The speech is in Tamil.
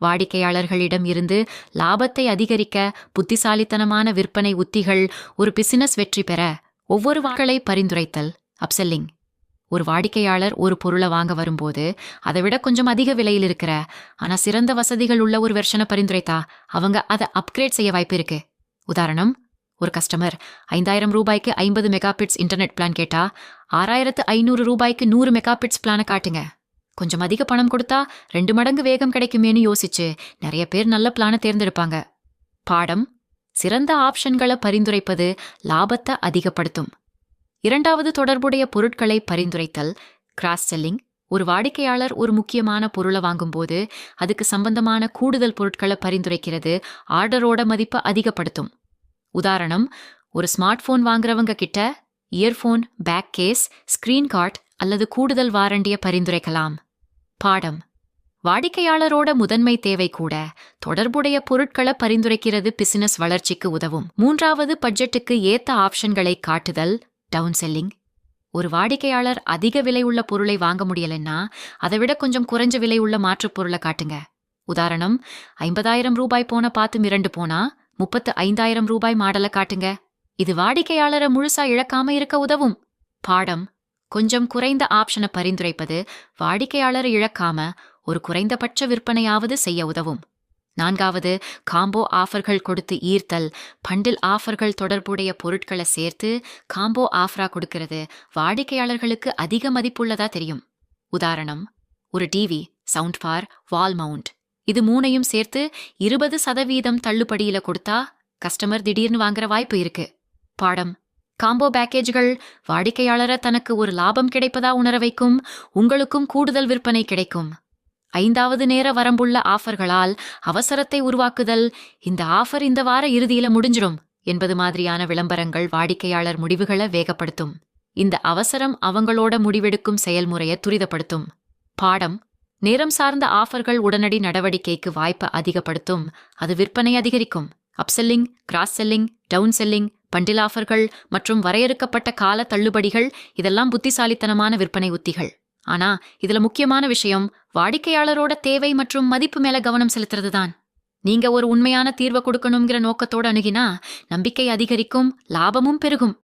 வாடிக்கையாளர்களிடம் இருந்து லாபத்தை அதிகரிக்க புத்திசாலித்தனமான விற்பனை உத்திகள். ஒரு பிசினஸ் வெற்றி பெற ஒவ்வொரு வாக்களை பரிந்துரைத்தல் அப்செல்லிங். ஒரு வாடிக்கையாளர் ஒரு பொருளை வாங்க வரும்போது அதை விட கொஞ்சம் அதிக விலையில் இருக்கிற ஆனா சிறந்த வசதிகள் உள்ள ஒரு வெர்ஷனை பரிந்துரைத்தா அவங்க அதை அப்கிரேட் செய்ய வாய்ப்பு இருக்கு. உதாரணம், ஒரு கஸ்டமர் 5000 ரூபாய்க்கு 50 மெகாபிட்ஸ் இன்டர்நெட் பிளான் கேட்டா 6500 ரூபாய்க்கு 100 மெகாபிட்ஸ் பிளானை காட்டுங்க. கொஞ்சம் அதிக பணம் கொடுத்தா 2 மடங்கு வேகம் கிடைக்குமேனு யோசிச்சு நிறைய பேர் நல்ல பிளானை தேர்ந்தெடுப்பாங்க. பாடம்: சிறந்த ஆப்ஷன்களை பரிந்துரைப்பது லாபத்தை அதிகப்படுத்தும். இரண்டாவது, தொடர்புடைய பொருட்களை பரிந்துரைத்தல் கிராஸ் செல்லிங். ஒரு வாடிக்கையாளர் ஒரு முக்கியமான பொருளை வாங்கும்போது அதுக்கு சம்பந்தமான கூடுதல் பொருட்களை பரிந்துரைக்கிறது ஆர்டரோட மதிப்பை அதிகப்படுத்தும். உதாரணம், ஒரு ஸ்மார்ட் போன் வாங்குறவங்க கிட்ட earphone, back case, screen guard அல்லது கூடுதல் வாரண்டியை பரிந்துரைக்கலாம். பாடம்: வாடிக்கையாளரோட முதன்மை தேவை கூட தொடர்புடைய பொருட்களை பரிந்துரைக்கிறது பிசினஸ் வளர்ச்சிக்கு உதவும். மூன்றாவது, பட்ஜெட்டுக்கு ஏத்த ஆப்ஷன்களை காட்டுதல் டவுன் செல்லிங். ஒரு வாடிக்கையாளர் அதிக விலை உள்ள பொருளை வாங்க முடியலன்னா அதை விட கொஞ்சம் குறைஞ்ச விலை உள்ள மாற்றுப் பொருளை காட்டுங்க. உதாரணம், 50000 ரூபாய் போன பார்த்து மிரண்டு போனா 35000 ரூபாய் மாடலை காட்டுங்க. இது வாடிக்கையாளரை முழுசா இழக்காம இருக்க உதவும். பாடம்: கொஞ்சம் குறைந்த ஆப்ஷனை பரிந்துரைப்பது வாடிக்கையாளரை இழக்காம ஒரு குறைந்தபட்ச விற்பனையாவது செய்ய உதவும். நான்காவது, காம்போ ஆஃபர்கள் கொடுத்து ஈர்த்தல். பண்டில் ஆஃபர்கள் தொடர்புடைய பொருட்களை சேர்த்து காம்போ ஆஃபரா கொடுக்கிறது வாடிக்கையாளர்களுக்கு அதிக மதிப்புள்ளதா தெரியும். உதாரணம், ஒரு TV, sound bar, wall mount, இது மூணையும் சேர்த்து 20% தள்ளுபடியில கொடுத்தா கஸ்டமர் திடீர்னு வாங்குற வாய்ப்பு இருக்கு. பாடம்: காம்போ பேக்கேஜ்கள் வாடிக்கையாளரை தனக்கு ஒரு லாபம் கிடைப்பதா உணர வைக்கும், உங்களுக்கும் கூடுதல் விற்பனை கிடைக்கும். ஐந்தாவது, நேர வரம்புள்ள ஆஃபர்களால் அவசரத்தை உருவாக்குதல். இந்த ஆஃபர் இந்த வார இறுதியில முடிஞ்சிடும் என்பது மாதிரியான விளம்பரங்கள் வாடிக்கையாளர் முடிவுகளை வேகப்படுத்தும். இந்த அவசரம் அவங்களோட முடிவெடுக்கும் செயல்முறையை துரிதப்படுத்தும். பாடம்: நேரம் சார்ந்த ஆஃபர்கள் உடனடி நடவடிக்கைக்கு வாய்ப்பை அதிகப்படுத்தும், அது விற்பனை அதிகரிக்கும். Upselling, cross selling, down selling, bundle ஆஃபர்கள் மற்றும் வரையறுக்கப்பட்ட கால தள்ளுபடிகள் இதெல்லாம் புத்திசாலித்தனமான விற்பனை உத்திகள். ஆனா இதுல முக்கியமான விஷயம் வாடிக்கையாளரோட தேவை மற்றும் மதிப்பு மேல கவனம் செலுத்துறது தான். நீங்க ஒரு உண்மையான தீர்வை கொடுக்கணுங்கிற நோக்கத்தோட அணுகினா நம்பிக்கை அதிகரிக்கும், லாபமும் பெருகும்.